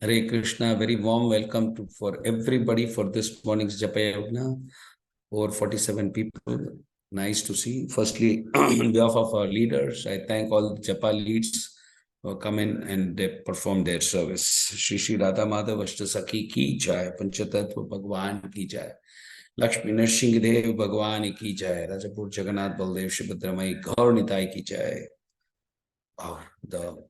Hare Krishna, very warm welcome for everybody for this morning's Japa Yagna. Over 47 people. Nice to see. Firstly, on behalf of our leaders, I thank all the Japa leads who come in and they perform their service. Shri Shri Radha Madhav Ashtasakhi ki jai, Panchatattva Bhagwan ki jai, Lakshmi Narsingh Dev Bhagwan ki jai, Rajapur Jagannath Baldev Subhadramai Gaur Nitai ki jai. Wow, the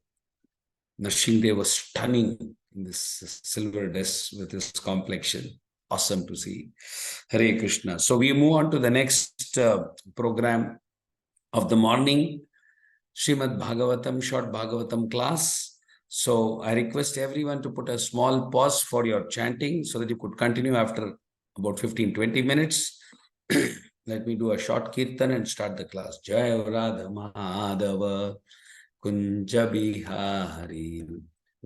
Narsingh was stunning in this silver dress with his complexion. Awesome to see. Hare Krishna. So we move on to the next program of the morning, Srimad Bhagavatam, short Bhagavatam class. So I request everyone to put a small pause for your chanting so that you could continue after about 15-20 minutes. Let me do a short kirtan and start the class. Jai Radha Madhava Kunja Bihari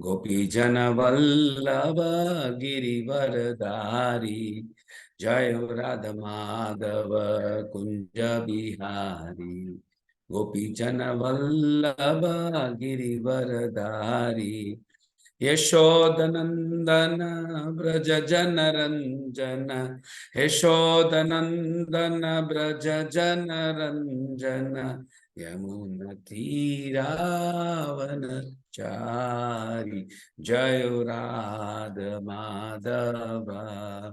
Gopi Jana Vallabha Girivaradhari Jai Radha Madhava Kunja Bihari Gopi Jana Vallabha Girivaradhari Yashodanandana Braja Jana Ranjana Yashodanandana Braja Jana Ranjana Yamuna Tiravana Chari Jayo Radha Madhava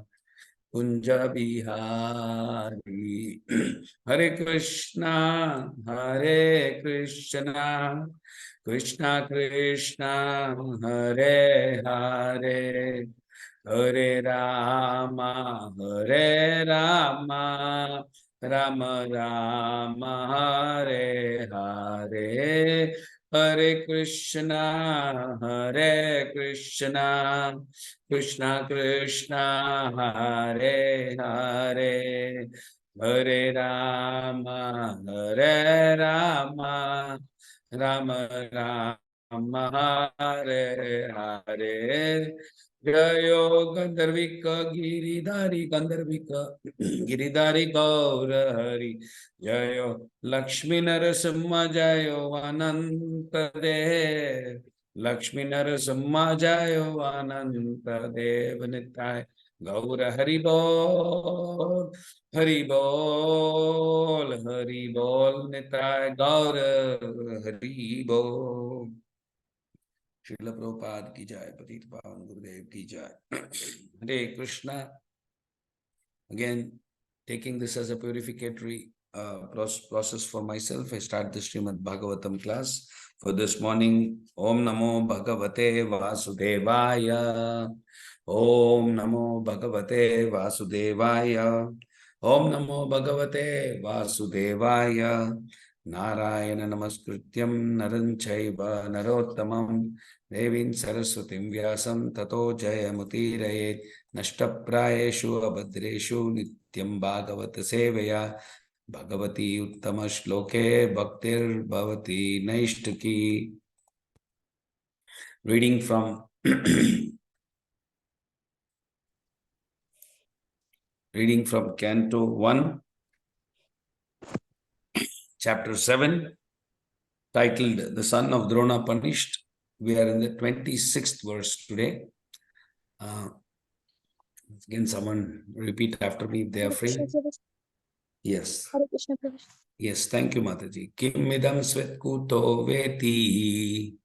Kunja Bihari Hare Krishna Krishna Krishna Hare Hare Hare Rama Rama Rama Hare Hare Hare Krishna Krishna Krishna Hare Hare Hare Rama Rama Rama Hare Hare Jayo Gandharvika Giridhari Gaur Hari Jayo Lakshmi Narasimha Jayo Ananta Dev Lakshmi Narasimha Jayo Ananta Dev Nitai Gaur Hari Bol Hari Bol Nitai Gaur Hari Bol Srila Prabhupada ki jai, Patit Pavan Gurudev ki jai. Hare Krishna. Again, taking this as a purificatory process for myself, I start the Srimad Bhagavatam class. For this morning, Om Namo Bhagavate Vasudevaya. Om Namo Bhagavate Vasudevaya. Om Namo Bhagavate Vasudevaya. Narayana Namaskrityam Naranchaiva Narottamam Devin Saraswatim Vyasam Tato Jayamutiraye Nashtaprayeshu Abhadreshu Nityam Bhagavata Sevaya Bhagavati Uttama Shloke Bhaktir Bhavati Naishtaki. Reading from Canto 1, Chapter 7, titled The Son of Drona Punished. We are in the 26th verse today. Again, someone repeat after me if they are free. Yes. Yes, thank you, Mataji. Kimidam Svetkuto Veti.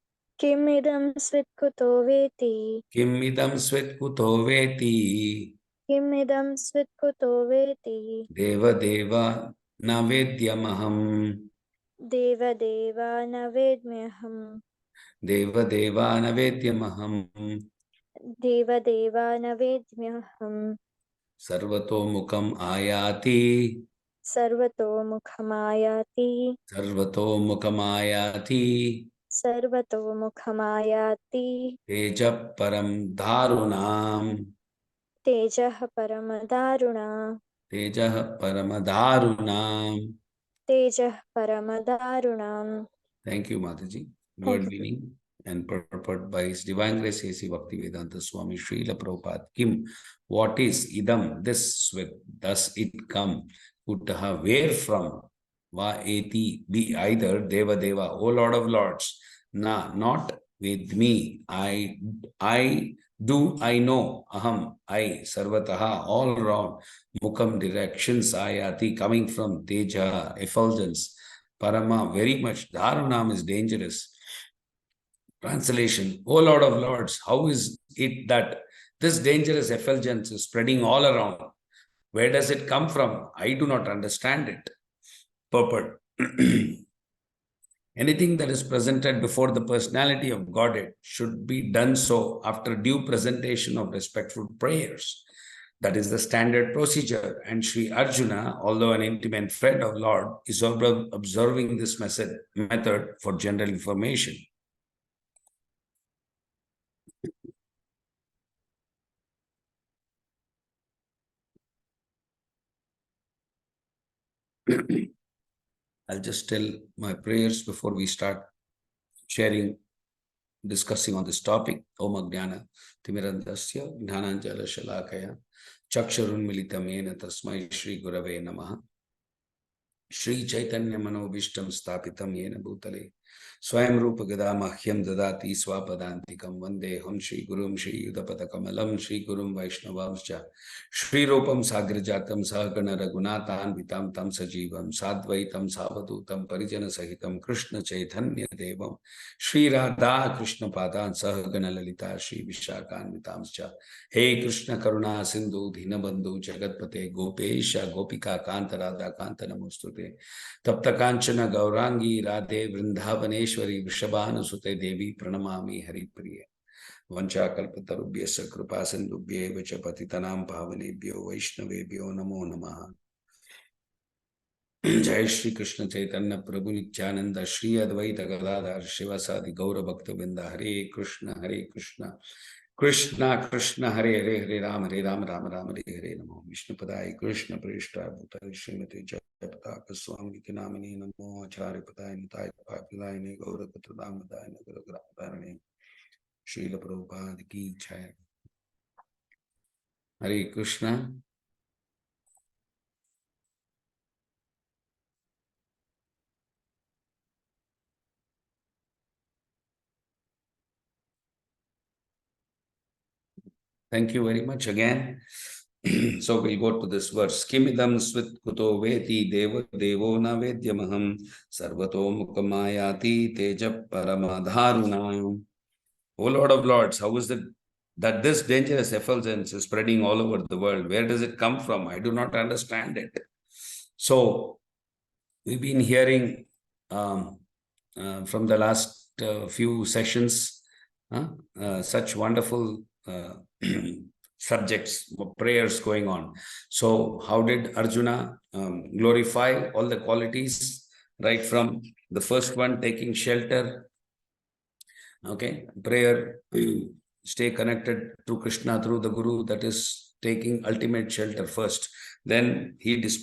Kimidam Svetkuto Veti. Kimidam Svetkuto Veti. Kimidam Svetkuto Veti. Deva Deva Navedyamaham. Deva Deva Navedmyaham. Deva Deva Navedyamaham. Deva Deva Navedmyaham. Sarvato Mukam Ayati. Sarvato Mukhamayati. Sarvato Mukhamayati. Sarvato Mukhamayati. Teja Param Dharunam. Tejah Paramadharuna. Teja Paramadharunam. Tejah Paramadharunam. Thank you, Mataji. Word meaning and purport by His Divine Grace A.C. Bhaktivedanta Swami Srila Prabhupada. Kim, what is idam? This with thus it come. Kuttaha, where from? Va eti, be either Deva Deva, O Lord of Lords. Na, not with me. I know, aham, I, sarvataha, all around, mukham, directions, ayati, coming from teja, effulgence, parama, very much, dharunam is dangerous. Translation, O Lord of Lords, how is it that this dangerous effulgence is spreading all around? Where does it come from? I do not understand it. Purport. Anything that is presented before the personality of Godhead should be done so after due presentation of respectful prayers. That is the standard procedure. And Sri Arjuna, although an intimate friend of Lord, is observing this method for general information. I'll just tell my prayers before we start discussing on this topic. Om Ajnana Timirandasya Jnananjala Shalakaya Chakshurun Militamena Tasmai Shri Gurave Namaha Shri Chaitanya Manobishtam Stapitam Yena Bhutale Swayam Rupa Gadamahyam Dadati Swapadantikam Vandeham Shri Gurum Shri Yudapata Kamalam Shri Gurum Vaishnavamscha Shri Rupam Sagrajatam Sahagana Raghunathan Vitam Tam Sajivam Sadvaitam Savadutam Parijana Sahitam Krishna Chaitanya Devam Shri Radha Krishna Padan Sahagana Lalita Shri Vishakan Vitamscha Hey Krishna Karuna Sindhu Dhinabandhu Jagatpate Gopesha Gopika Kanta Radha Kanta Namostute Tapta Kanchana Gaurangi Radhe Vrindavaneshwari Vrishabhanusute Devi Pranamami Hari Priya Vancha Kalpatarubhyasa Kripa Sindhubhye Vacha Patitanam Pavanebhyo Vaishnavebhyo Namo Namaha Jai Shri Krishna Chaitanya Prabhu Nityananda Shri Advaita Gadadhar Shivasadi Gaura Bhakta Vrinda Hare Krishna Krishna Krishna Hare Hare Hare Ram Ram Ram Hare Hare Namo Vishnu Padai Krishna Prishta Bhuta Srimati Jayapataka Swami Kinamini Namo Acharya Padai Nitai Papilaini Gaura Katradhamadai Nagara Grapparani Srila Prabhupada Ki Jai. Hare Krishna. Thank you very much again. So we'll go to this verse. Kimidam svit kuto veti deva devo na vedyamaham sarvato mukamayati teja paramadharunam. O Lord of Lords, how is it that this dangerous effulgence is spreading all over the world? Where does it come from? I do not understand it. So we've been hearing from the last few sessions such wonderful subjects, prayers going on. So how did Arjuna glorify all the qualities, right from the first one, taking shelter, okay, prayer, stay connected to Krishna through the Guru, that is taking ultimate shelter first. Then he's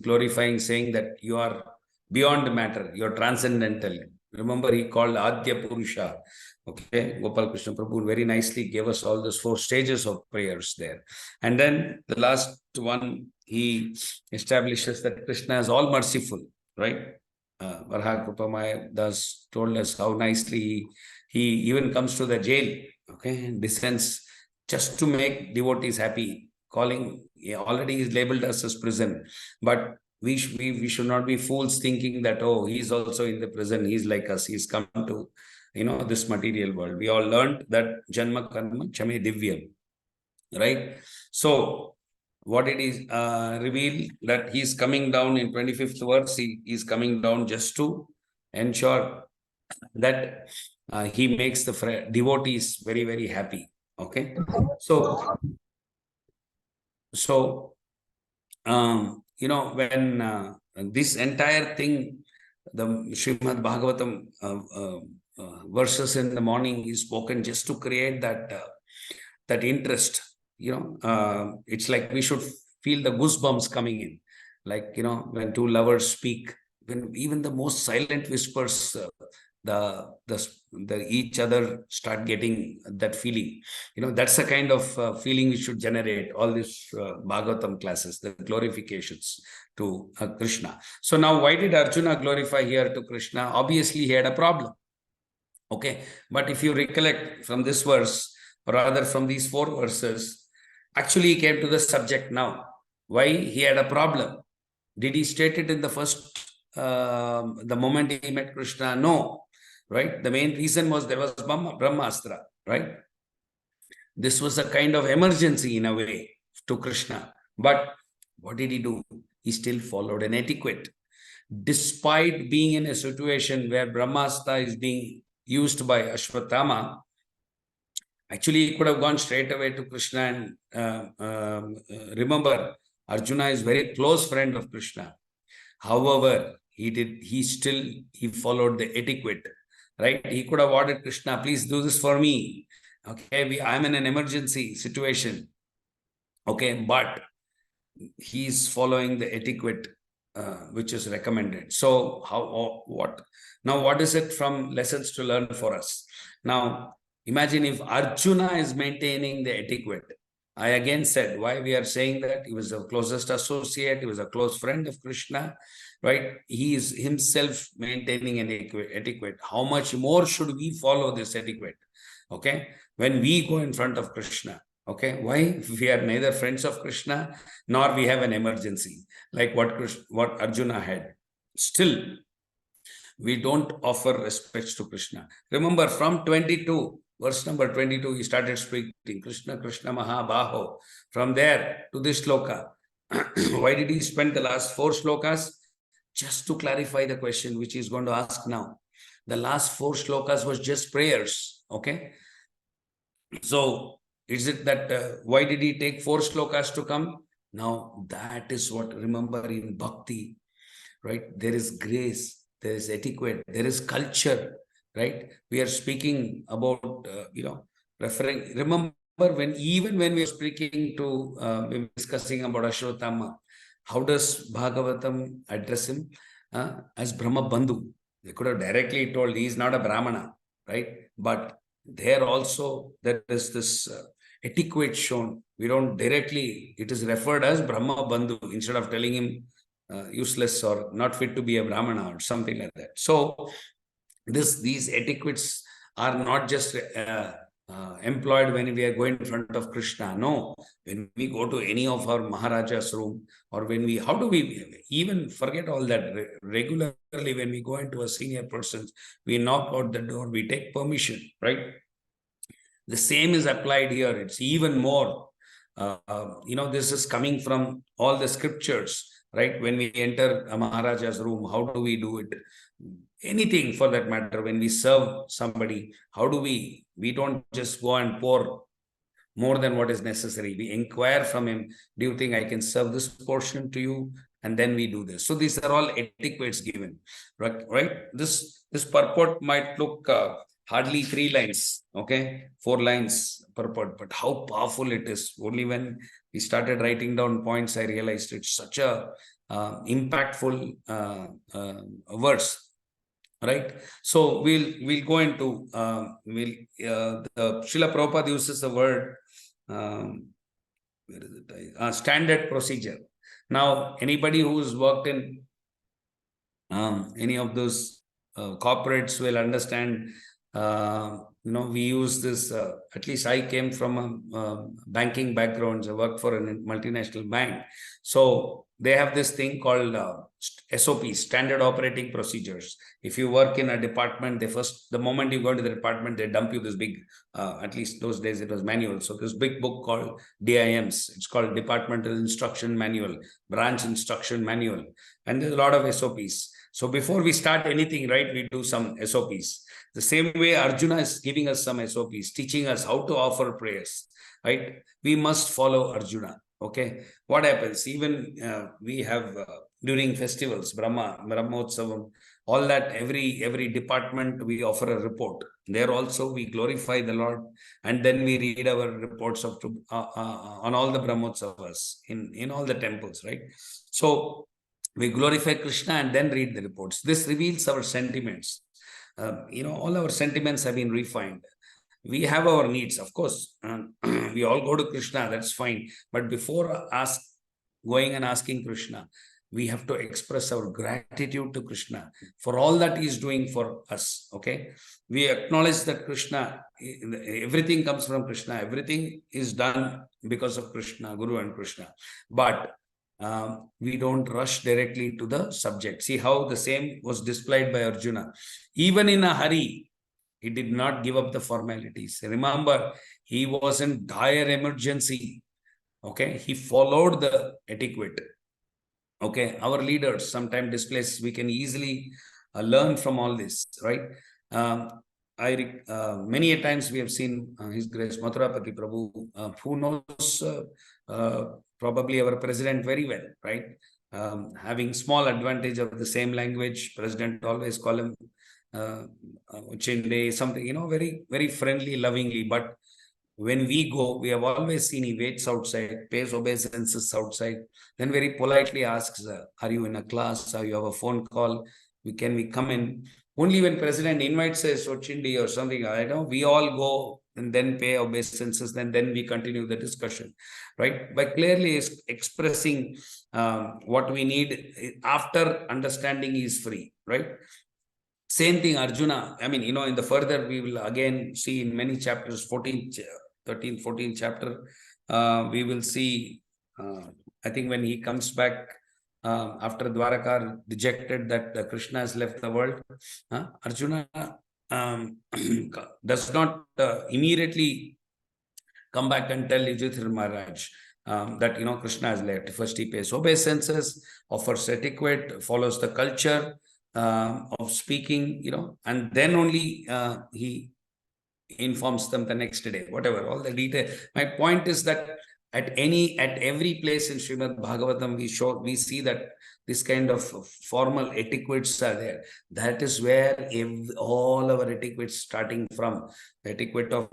glorifying, saying that you are beyond matter, you're transcendental. Remember, he called Adya Purusha. Okay, Gopal Krishna Prabhu very nicely gave us all those 4 stages of prayers there. And then the last one, he establishes that Krishna is all merciful, right? Varha Krupamaya Das told us how nicely he even comes to the jail, okay, and descends just to make devotees happy, calling, already is labeled us as prison. But we should not be fools thinking that, oh, he's also in the prison, he's like us, he's come to, this material world. We all learned that Janma Karma Chame Divyam, right? So what it is revealed that he's coming down in 25th verse, he's coming down just to ensure that he makes the devotees very, very happy. Okay. So when this entire thing, the Srimad Bhagavatam verses in the morning is spoken just to create that interest. It's like we should feel the goosebumps coming in, like when 2 lovers speak, when even the most silent whispers, the each other start getting that feeling. That's the kind of feeling we should generate. All these Bhagavatam classes, the glorifications to Krishna. So now, why did Arjuna glorify here to Krishna? Obviously, he had a problem. Okay, but if you recollect from this verse, or rather from these 4 verses, actually he came to the subject now. Why he had a problem? Did he state it in the first, the moment he met Krishna? No, right? The main reason was there was Brahmastra, right? This was a kind of emergency in a way to Krishna. But what did he do? He still followed an etiquette. Despite being in a situation where Brahmastra is being used by Ashwatthama, actually he could have gone straight away to Krishna and remember, Arjuna is very close friend of Krishna. However, he followed the etiquette, right? He could have ordered Krishna, please do this for me. Okay, I'm in an emergency situation. Okay, but he's following the etiquette which is recommended. So what? Now, what is it from lessons to learn for us? Now, imagine if Arjuna is maintaining the etiquette. I again said why we are saying that he was the closest associate, he was a close friend of Krishna, right? He is himself maintaining an etiquette. How much more should we follow this etiquette? Okay, when we go in front of Krishna. Okay, why? We are neither friends of Krishna nor we have an emergency like what Arjuna had. Still, we don't offer respects to Krishna. Remember, from 22, verse number 22, he started speaking Krishna, Krishna Mahabaho. From there to this sloka. Why did he spend the last 4 slokas? Just to clarify the question which he's going to ask now. The last 4 slokas was just prayers. Okay. So, is it that why did he take 4 slokas to come? Now, that is what, remember, in bhakti, right? There is grace, there is etiquette, there is culture, right? We are speaking about, referring, remember, even when we are speaking to, we were discussing about Ashwatthama, how does Bhagavatam address him? As Brahma Bandhu. They could have directly told he is not a Brahmana, right? But there also there is this etiquette shown. We don't directly, it is referred as Brahma Bandhu instead of telling him useless or not fit to be a Brahmana or something like that. So these etiquettes are not just employed when we are going in front of Krishna. No, when we go to any of our Maharaja's room, or when we, how do we even forget all that? Regularly, when we go into a senior person, we knock out the door, we take permission, right? The same is applied here. It's even more. This is coming from all the scriptures, right? When we enter a Maharaja's room, how do we do it? Anything for that matter, when we serve somebody, how do we don't just go and pour more than what is necessary. We inquire from him, do you think I can serve this portion to you? And then we do this. So these are all etiquettes given, right? This purport might look hardly 3 lines, okay? 4 lines purport, but how powerful it is. Only when we started writing down points, I realized it's such a impactful verse. Right, so we'll go into the Srila Prabhupada uses the word where is it? Standard procedure. Now, anybody who's worked in any of those corporates will understand. We use this. At least I came from a banking background. I worked for a multinational bank, so they have this thing called SOPs, standard operating procedures. If you work in a department, the moment you go to the department, they dump you this big, at least those days it was manual. So this big book called DIMs, it's called Departmental Instruction Manual, Branch Instruction Manual. And there's a lot of SOPs. So before we start anything, right, we do some SOPs. The same way Arjuna is giving us some SOPs, teaching us how to offer prayers, right? We must follow Arjuna. Okay, what happens? Even we have during festivals, Brahmotsavam, all that, every department we offer a report. There also we glorify the Lord, and then we read our reports of on all the Brahmotsavas in all the temples, right? So we glorify Krishna and then read the reports. This reveals our sentiments. All our sentiments have been refined. We have our needs, of course. We all go to Krishna, that's fine. But before going and asking Krishna, we have to express our gratitude to Krishna for all that he is doing for us. Okay, we acknowledge that Krishna, everything comes from Krishna, everything is done because of Krishna, Guru and Krishna. But we don't rush directly to the subject. See how the same was displayed by Arjuna. Even in a hurry, he did not give up the formalities. Remember, he was in dire emergency. Okay, he followed the etiquette. Okay, our leaders sometimes displays, we can easily learn from all this, right? Many a times we have seen His Grace Mathurapati Prabhu, who knows probably our president very well, right? Having small advantage of the same language, president always call him Chinde, something, very, very friendly, lovingly. But when we go, we have always seen he waits outside, pays obeisances outside, then very politely asks, are you in a class? Are you have a phone call? Can we come in? Only when president invites us or Chindi or something, I know, we all go and then pay obeisances, then we continue the discussion, right? By clearly expressing what we need after understanding is free, right? Same thing, Arjuna. I mean, in the further, we will again see in many chapters, 14th, 13th, 14th chapter, we will see, I think when he comes back after Dwaraka dejected that Krishna has left the world, Arjuna does not immediately come back and tell Yudhishthira Maharaj that, Krishna has left. First he pays obeisances, offers etiquette, follows the culture of speaking, and then only he informs them the next day, whatever, all the detail. My point is that at every place in Srimad Bhagavatam, we see that this kind of formal etiquettes are there. That is where all our etiquettes starting from. Etiquette of,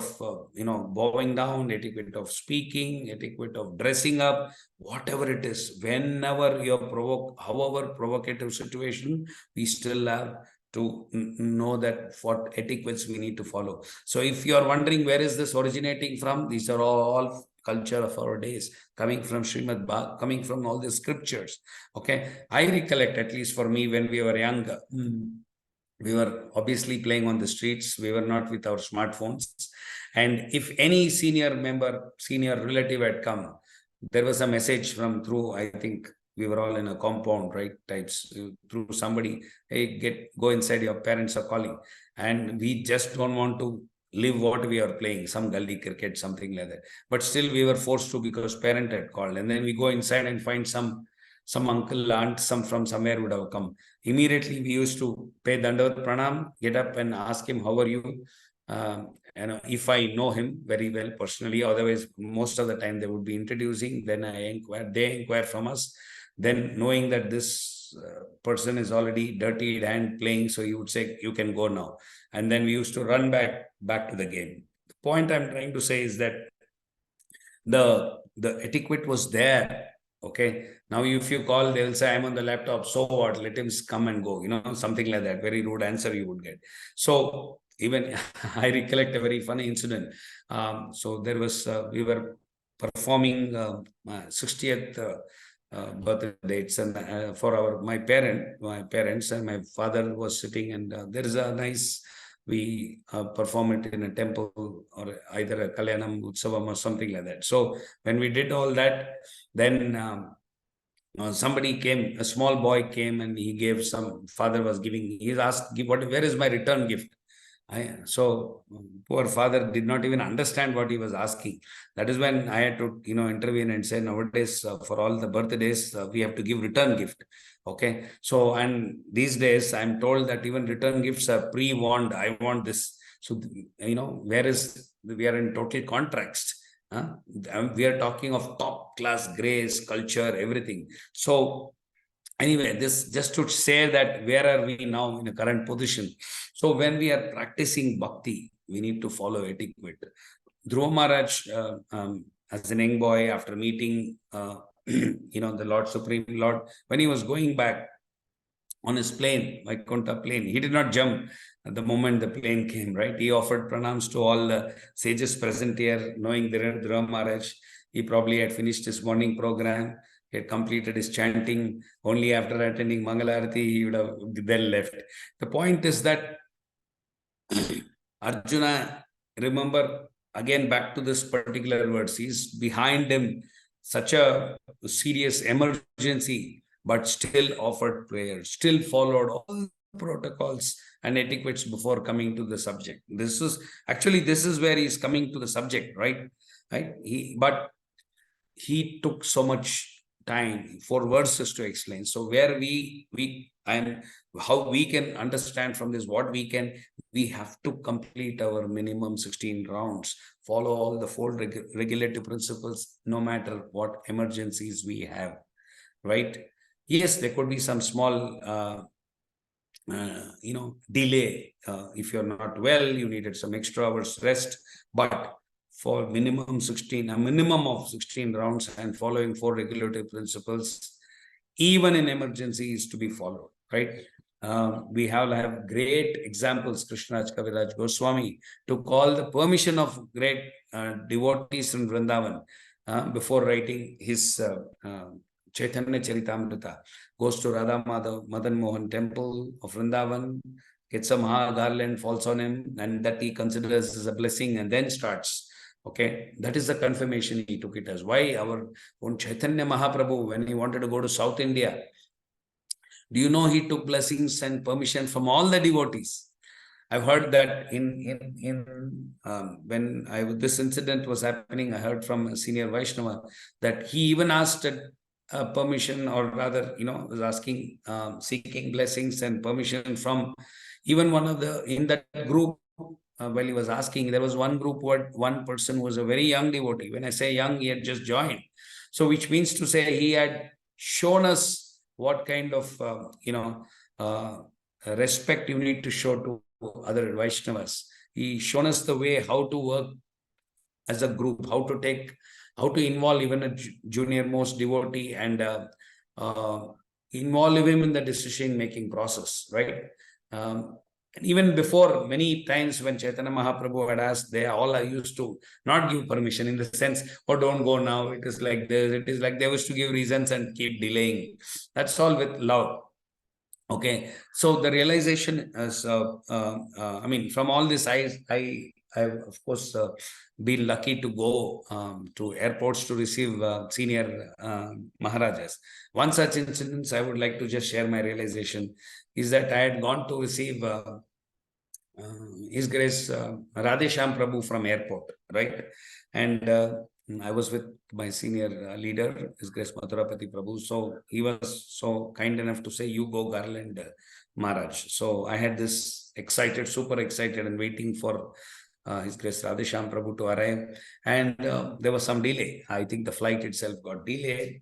bowing down, etiquette of speaking, etiquette of dressing up, whatever it is, whenever you're however provocative situation, we still have to know that what etiquettes we need to follow. So if you are wondering where is this originating from, these are all culture of our days, coming from Srimad Bhagavatam, coming from all the scriptures. Okay, I recollect, at least for me, when we were younger, we were obviously playing on the streets. We were not with our smartphones. And if any senior relative had come, there was a message through, I think, we were all in a compound, right? Types through somebody, hey, go inside, your parents are calling. And we just don't want to live what we are playing, some gully cricket, something like that. But still we were forced to because parent had called. And then we go inside and find some uncle, aunt, some from somewhere would have come. Immediately we used to pay Dandavat Pranam, get up and ask him, how are you? If I know him very well personally, otherwise most of the time they would be introducing, then they inquire from us. Then knowing that this person is already dirty hand playing, so he would say, you can go now. And then we used to run back to the game. The point I'm trying to say is that the etiquette was there. Okay. Now, if you call, they will say, I'm on the laptop. So what? Let him come and go. Something like that. Very rude answer you would get. So even I recollect a very funny incident. So there was, we were performing 60th birthday dates, and for my parents, and my father was sitting, and there is a nice, we perform it in a temple or either a Kalyanam Utsavam or something like that. So when we did all that, then somebody came, a small boy came, and he gave father was giving, he asked, where is my return gift? So poor father did not even understand what he was asking. That is when I had to, intervene and say, nowadays, for all the birthdays, we have to give return gift. Okay. So, and these days, I'm told that even return gifts are pre-warned. I want this. So, we are in total contrast. We are talking of top class grace, culture, everything. So, anyway, this just to say that where are we now in a current position. So when we are practicing bhakti, we need to follow etiquette. Dhruva Maharaj, as an young boy, after meeting, the Lord, Supreme Lord, when he was going back on his plane, Vaikuntha plane, he did not jump at the moment the plane came, right? He offered pranams to all the sages present here, knowing Dhruva Maharaj. He probably had finished his morning program. He had completed his chanting. Only after attending Mangalarati, he would have then left. The point is that Arjuna, remember, again back to this particular verse, he's behind him such a serious emergency, but still offered prayer, still followed all protocols and etiquettes before coming to the subject. This is where he's coming to the subject, right? But he took so much time, 4 verses to explain. So where and how we can understand from this, we have to complete our minimum 16 rounds, follow all the 4 regulative principles, no matter what emergencies we have, right? Yes, there could be some small delay. If you're not well, you needed some extra hours rest, but for a minimum of 16 rounds and following 4 regulative principles, even in emergencies, to be followed, right? We have great examples. Krishnaraj Kaviraj Goswami took all the permission of great devotees in Vrindavan before writing his Chaitanya Charitamrita. Goes to Radha Madan Mohan temple of Vrindavan, gets a Maha garland, falls on him, and that he considers as a blessing, and then starts. Okay, that is the confirmation he took it as. Why our own Chaitanya Mahaprabhu, when he wanted to go to South India, do you know he took blessings and permission from all the devotees? I've heard that when this incident was happening, I heard from a senior Vaishnava that he even asked permission, or rather, was asking, seeking blessings and permission from even in that group. While he was asking, there was one group where one person was a very young devotee. When I say young, he had just joined. So which means to say he had shown us what kind of, respect you need to show to other Vaishnavas. He shown us the way how to work as a group, how to involve even a junior most devotee and involve him in the decision-making process, right? And even before, many times when Chaitanya Mahaprabhu had asked, they all used to not give permission, in the sense, oh, don't go now. It is like this. It is like they used to give reasons and keep delaying. That's all with love. Okay. So the realization is, from all this, I've of course been lucky to go to airports to receive senior Maharajas. One such incident I would like to just share my realization is that I had gone to receive His Grace Radhesham Prabhu from airport, right? And I was with my senior leader, His Grace Madhurapati Prabhu. So he was so kind enough to say, you go garland Maharaj. So I had this super excited and waiting for His Grace Radhesham Prabhu to arrive. And there was some delay. I think the flight itself got delayed.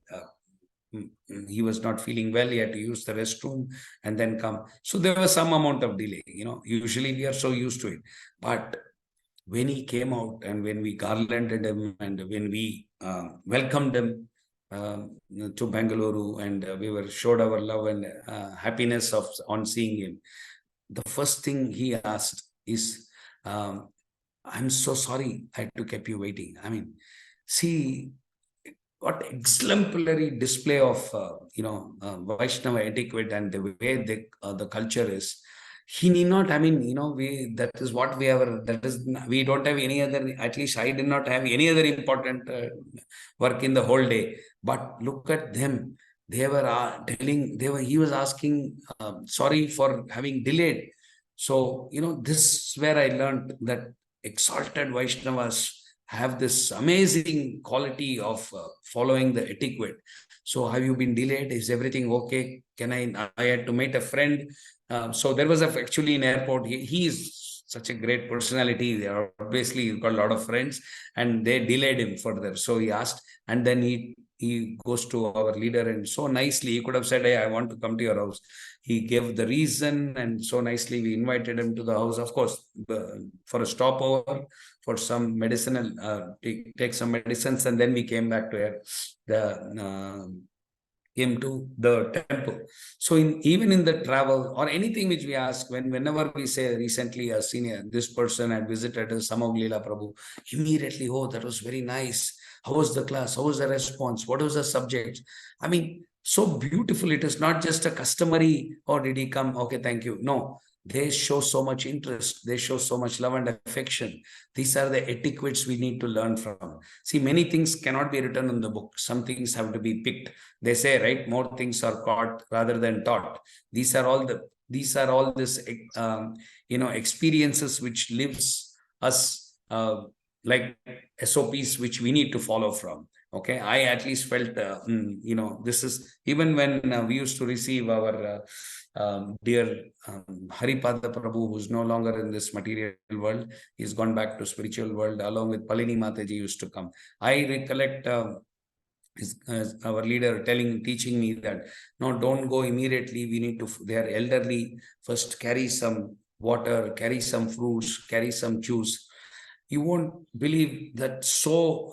He was not feeling well. He had to use the restroom and then come. So there was some amount of delay. Usually we are so used to it. But when he came out and when we garlanded him and when we welcomed him to Bangalore, and we showed our love and happiness on seeing him, the first thing he asked is, I'm so sorry I had to keep you waiting. See what exemplary display of Vaishnava etiquette and the way the culture is. He need not, that is what we have, we don't have any other, at least I did not have any other important work in the whole day. But look at them. They were he was asking sorry for having delayed. So, this is where I learned that exalted Vaishnavas have this amazing quality of following the etiquette. So have you been delayed? Is everything okay? I had to meet a friend. So there was actually in airport, he is such a great personality. Obviously, he's got a lot of friends and they delayed him further. So he asked, and then he goes to our leader and so nicely, he could have said, hey, I want to come to your house. He gave the reason and so nicely we invited him to the house, of course, for a stopover, for some medicinal, take some medicines, and then we came back to him to the temple. So even in the travel or anything which we ask, whenever we say recently a senior, this person had visited Samavlila Prabhu, immediately, oh, that was very nice. How was the class? How was the response? What was the subject? I mean, so beautiful. It is not just a customary, oh, did he come? Okay, thank you. No, they show so much interest. They show so much love and affection. These are the etiquettes we need to learn from. See, many things cannot be written in the book. Some things have to be picked. They say, right, more things are caught rather than taught. These are all this experiences which lives us like SOPs which we need to follow from. Okay, I at least felt this is even when we used to receive our dear Haripada Prabhu, who's no longer in this material world. He's gone back to spiritual world, along with Palini Mataji used to come. I recollect our leader teaching me that no, don't go immediately. We need to, they are elderly, first carry some water, carry some fruits, carry some juice. You won't believe that so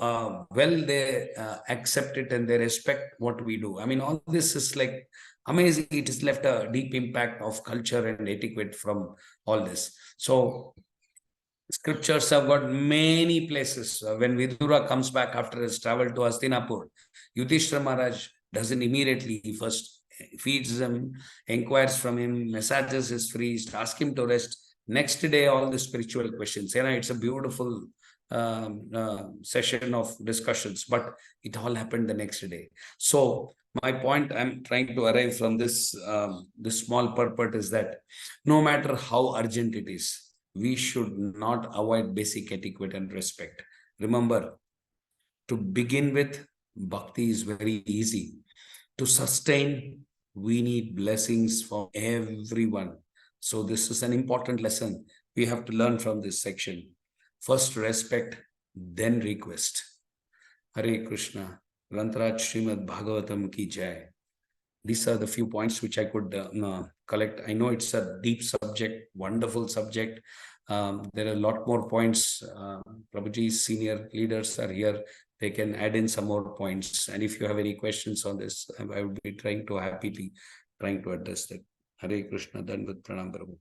well they accept it and they respect what we do. I mean, all this is like amazing. It has left a deep impact of culture and etiquette from all this. So scriptures have got many places. When Vidura comes back after his travel to Hastinapur, Yudhishthira Maharaj doesn't immediately, he first feeds him, inquires from him, massages his priest, asks him to rest. Next day, all the spiritual questions. It's a beautiful session of discussions, but it all happened the next day. So my point I'm trying to arrive from this small purport is that no matter how urgent it is, we should not avoid basic etiquette and respect. Remember, to begin with, bhakti is very easy. To sustain, we need blessings from everyone. So this is an important lesson we have to learn from this section. First respect, then request. Hare Krishna. Rantraj Srimad Bhagavatam ki jai. These are the few points which I could collect. I know it's a deep subject, wonderful subject. There are a lot more points. Prabhuji's senior leaders are here. They can add in some more points. And if you have any questions on this, I will be happily trying to address that. Hare Krishna, Dandavat Pranam Prabhu.